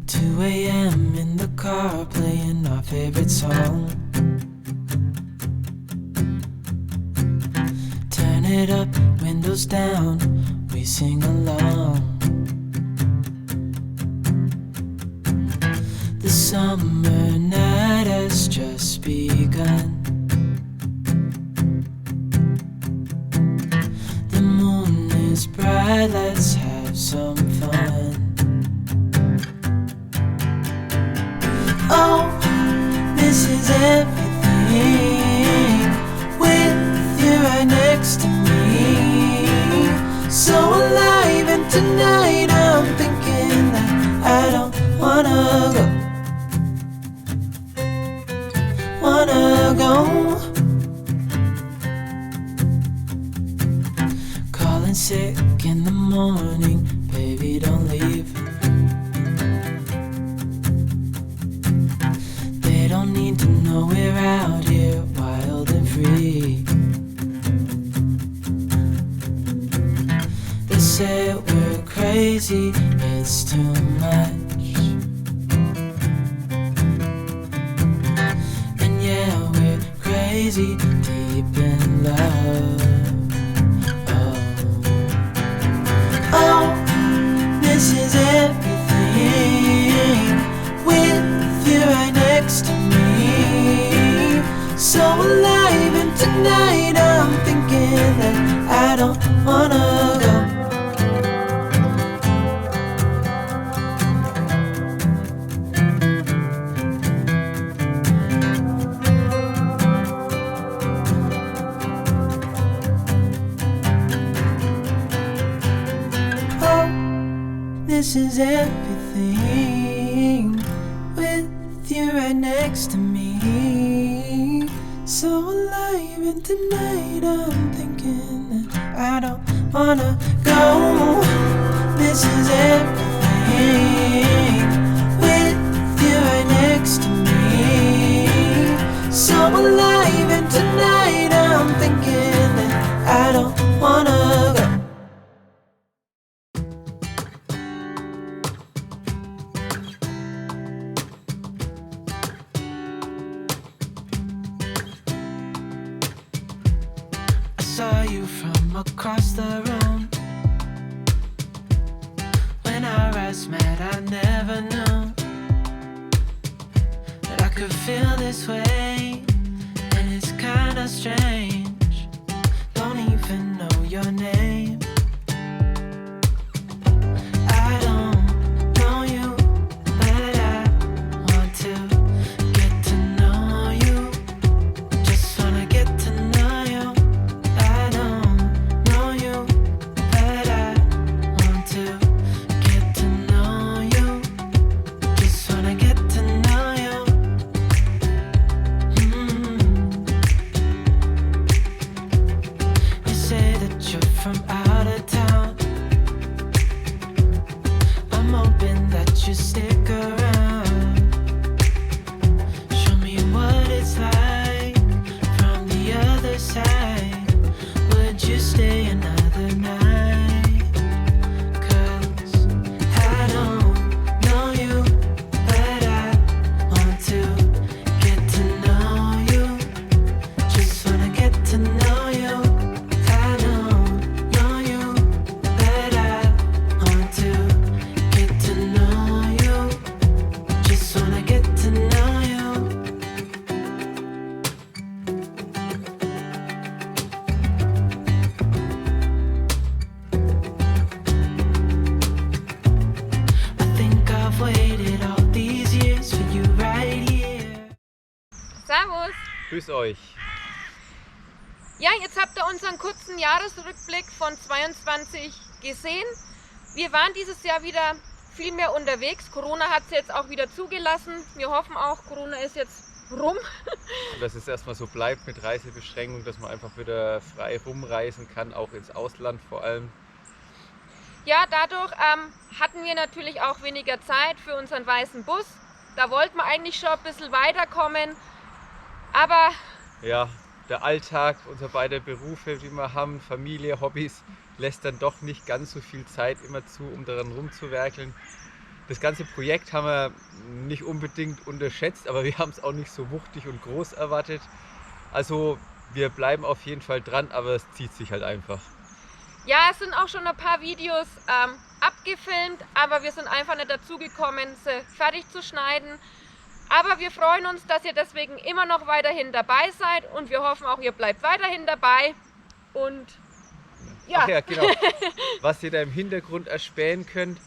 2 a.m. in the car playing our favorite song. Turn it up, windows down, we sing along. The summer night has just begun. The moon is bright, let's have some fun. Oh, this is everything with you right next to me. So alive, and tonight I'm thinking that I don't wanna go. Calling sick in the morning, baby don't leave. They don't need to know we're out here wild and free. They say we're crazy, it's too much. And yeah, we're crazy, deep in love. Oh, this is everything with you right next to me. So alive, and tonight I'm thinking that I don't wanna go. This is everything with you right next to me. So alive, and tonight I'm thinking that I don't wanna go. This is everything with you right next to me. So alive, and tonight I'm thinking that I don't wanna go. Saw you from across the room. When our eyes met, I never knew that I could feel this way, and it's kinda strange. Don't even know your name. I don't know you, but I want to get to know you. Just wanna get to know you. From out of town, I'm hoping that you stick around. Show me what it's like from the other side. Would you stay another night? 'Cause I don't know you, but I want to get to know you. Just wanna get to know you. Servus! Grüß euch! Ja, jetzt habt ihr unseren kurzen Jahresrückblick von 22 gesehen. Wir waren dieses Jahr wieder viel mehr unterwegs. Corona hat es jetzt auch wieder zugelassen. Wir hoffen auch, Corona ist jetzt rum. Und dass es erstmal so bleibt mit Reisebeschränkungen, dass man einfach wieder frei rumreisen kann, auch ins Ausland vor allem. Ja, dadurch hatten wir natürlich auch weniger Zeit für unseren weißen Bus. Da wollten wir eigentlich schon ein bisschen weiterkommen. Aber ja, der Alltag, unsere beiden Berufe, die wir haben, Familie, Hobbys, lässt dann doch nicht ganz so viel Zeit immer zu, um daran rumzuwerkeln. Das ganze Projekt haben wir nicht unbedingt unterschätzt, aber wir haben es auch nicht so wuchtig und groß erwartet. Also wir bleiben auf jeden Fall dran, aber es zieht sich halt einfach. Ja, es sind auch schon ein paar Videos abgefilmt, aber wir sind einfach nicht dazu gekommen, sie fertig zu schneiden. Aber wir freuen uns, dass ihr deswegen immer noch weiterhin dabei seid und wir hoffen auch, ihr bleibt weiterhin dabei. Und ja, Ach ja, genau. Was ihr da im Hintergrund erspähen könnt,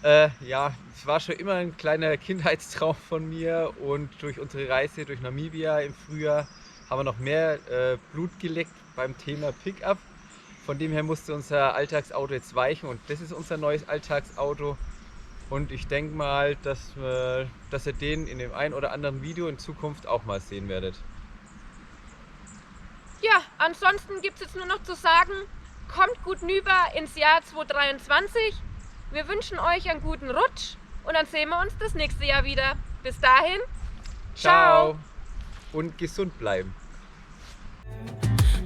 ja, es war schon immer ein kleiner Kindheitstraum von mir und durch unsere Reise durch Namibia im Frühjahr haben wir noch mehr Blut geleckt beim Thema Pickup. Von dem her musste unser Alltagsauto jetzt weichen und das ist unser neues Alltagsauto. Und ich denke mal, dass ihr den in dem einen oder anderen Video in Zukunft auch mal sehen werdet. ja, ansonsten gibt es jetzt nur noch zu sagen, kommt gut rüber ins Jahr 2023. Wir wünschen euch einen guten Rutsch und dann sehen wir uns das nächste Jahr wieder. Bis dahin, ciao! Und gesund bleiben.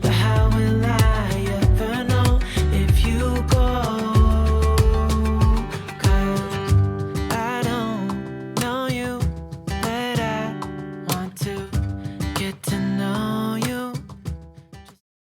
But how will I